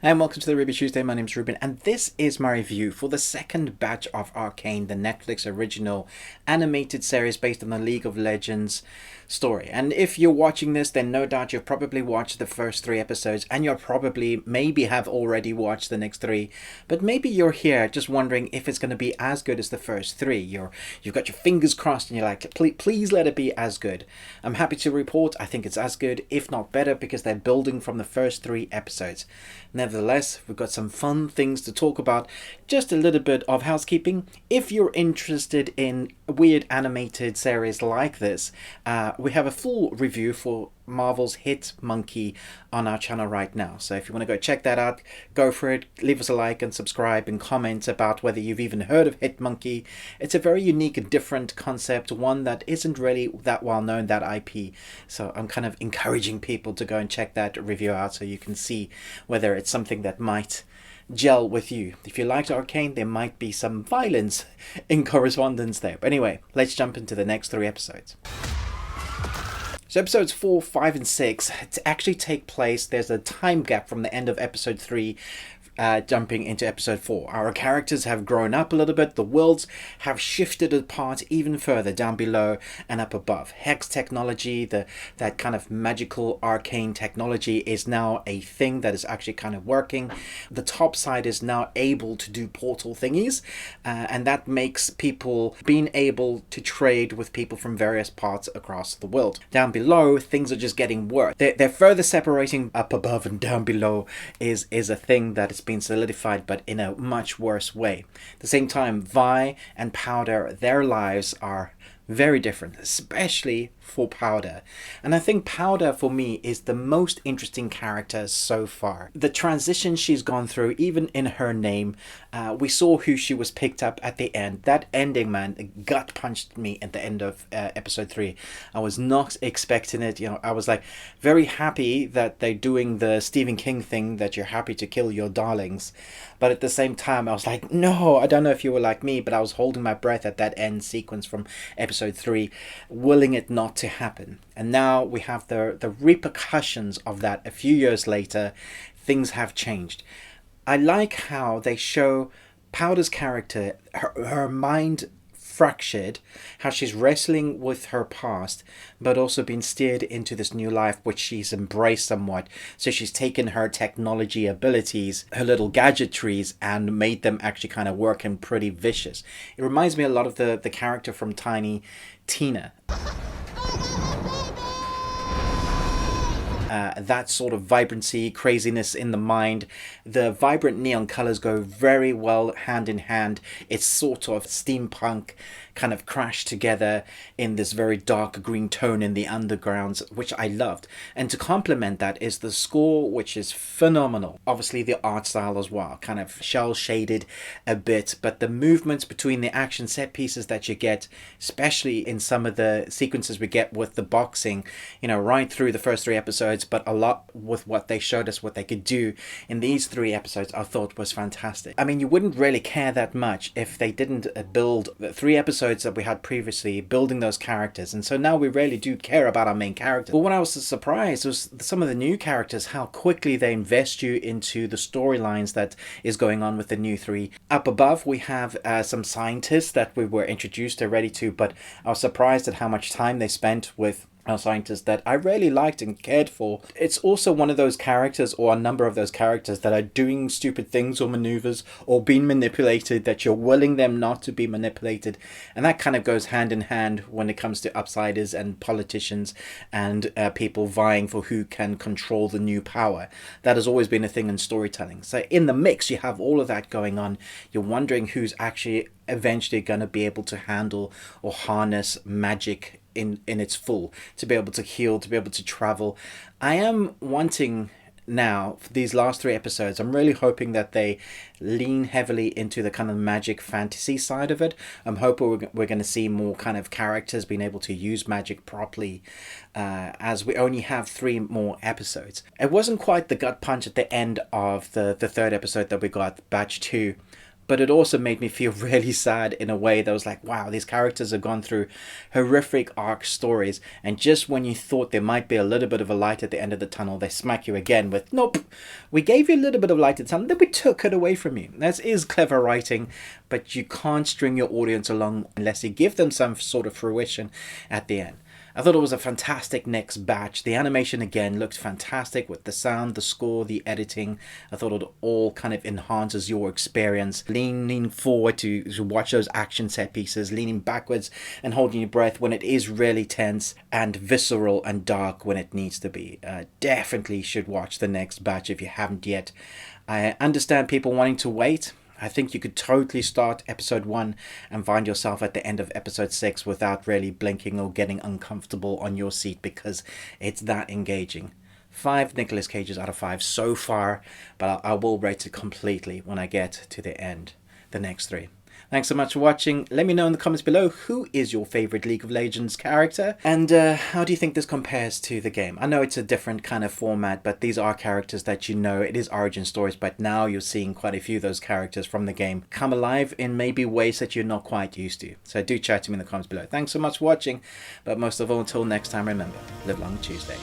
And welcome to the Ruby Tuesday. My name's Ruben, and this is my review for the second batch of Arcane, the Netflix original animated series based on the League of Legends story. And if you're watching this, then no doubt you've probably watched the first 3 episodes, and you're probably maybe have already watched the next 3. But maybe you're here just wondering if it's going to be as good as the first 3. You've got your fingers crossed, and you're like, please let it be as good. I'm happy to report I think it's as good, if not better, because they're building from the first 3 episodes. Nevertheless, we've got some fun things to talk about. Just a little bit of housekeeping. If you're interested in weird animated series like this, we have a full review for Marvel's Hit Monkey on our channel right now. So if you want to go check that out, go for it. Leave us a like and subscribe and comment about whether you've even heard of Hit Monkey. It's a very unique and different concept, one that isn't really that well known, that IP. So I'm kind of encouraging people to go and check that review out so you can see whether it's something that might gel with you. If you liked Arcane, there might be some violence in correspondence there. But anyway, let's jump into the next 3 episodes. So episodes 4, 5, and 6 to actually take place, there's a time gap from the end of episode 3 jumping into episode 4. Our characters have grown up a little bit. The worlds have shifted apart even further down below and up above. Hex technology, that kind of magical arcane technology, is now a thing that is actually kind of working. The top side is now able to do portal thingies, and that makes people being able to trade with people from various parts across the world. Down below, things are just getting worse. They're further separating. Up above and down below is a thing that is been solidified, but in a much worse way. At the same time, Vi and Powder, their lives are very different, especially for Powder. And I think Powder, for me, is the most interesting character so far. The transition she's gone through, even in her name, we saw who she was picked up at the end. That ending, man, gut punched me at the end of episode 3. I was not expecting it. I was like very happy that they're doing the Stephen King thing, that you're happy to kill your darlings. But at the same time, I was like, no, I don't know if you were like me, but I was holding my breath at that end sequence from episode 3, willing it not to happen. And now we have the repercussions of that. A few years later, things have changed. I like how they show Powder's character, her mind fractured, how she's wrestling with her past, but also being steered into this new life, which she's embraced somewhat. So she's taken her technology abilities, her little gadgetries, and made them actually kind of work and pretty vicious. It reminds me a lot of the character from Tiny Tina. That sort of vibrancy, craziness in the mind. The vibrant neon colors go very well hand in hand. It's sort of steampunk kind of crashed together in this very dark green tone in the undergrounds, which I loved. And to complement that is the score, which is phenomenal. Obviously the art style as well, kind of shell shaded a bit, but the movements between the action set pieces that you get, especially in some of the sequences we get with the boxing, right through the first 3 episodes, but a lot with what they showed us, what they could do in these 3 episodes, I thought was fantastic. I mean, you wouldn't really care that much if they didn't build the 3 episodes that we had previously, building those characters, and so now we really do care about our main character. But what I was surprised was some of the new characters, how quickly they invest you into the storylines that is going on with the new 3. Up above we have some scientists that we were introduced already to, but I was surprised at how much time they spent with scientists that I really liked and cared for. It's also one of those characters, or a number of those characters, that are doing stupid things or maneuvers or being manipulated, that you're willing them not to be manipulated. And that kind of goes hand in hand when it comes to outsiders and politicians and people vying for who can control the new power. That has always been a thing in storytelling. So in the mix, you have all of that going on. You're wondering who's actually eventually going to be able to handle or harness magic in its full, to be able to heal, to be able to travel. I am wanting now, for these last 3 episodes, I'm really hoping that they lean heavily into the kind of magic fantasy side of it. I'm hoping we're going to see more kind of characters being able to use magic properly, as we only have 3 more episodes. It wasn't quite the gut punch at the end of the 3rd episode that we got, batch 2, but it also made me feel really sad in a way that was like, wow, these characters have gone through horrific arc stories, and just when you thought there might be a little bit of a light at the end of the tunnel, they smack you again with, nope, we gave you a little bit of light at the tunnel, then we took it away from you. That is clever writing, but you can't string your audience along unless you give them some sort of fruition at the end. I thought it was a fantastic next batch. The animation again looked fantastic with the sound, the score, the editing. I thought it all kind of enhances your experience. Leaning forward to watch those action set pieces, leaning backwards and holding your breath when it is really tense, and visceral and dark when it needs to be. Definitely should watch the next batch if you haven't yet. I understand people wanting to wait. I think you could totally start episode 1 and find yourself at the end of episode 6 without really blinking or getting uncomfortable on your seat, because it's that engaging. 5 Nicolas Cages out of 5 so far, but I will rate it completely when I get to the end, the next 3. Thanks so much for watching. Let me know in the comments below, who is your favorite League of Legends character, and how do you think this compares to the game? I know it's a different kind of format, but these are characters that you know. It is origin stories, but now you're seeing quite a few of those characters from the game come alive in maybe ways that you're not quite used to. So do chat to me in the comments below. Thanks so much for watching, but most of all, until next time, remember, live long Tuesday.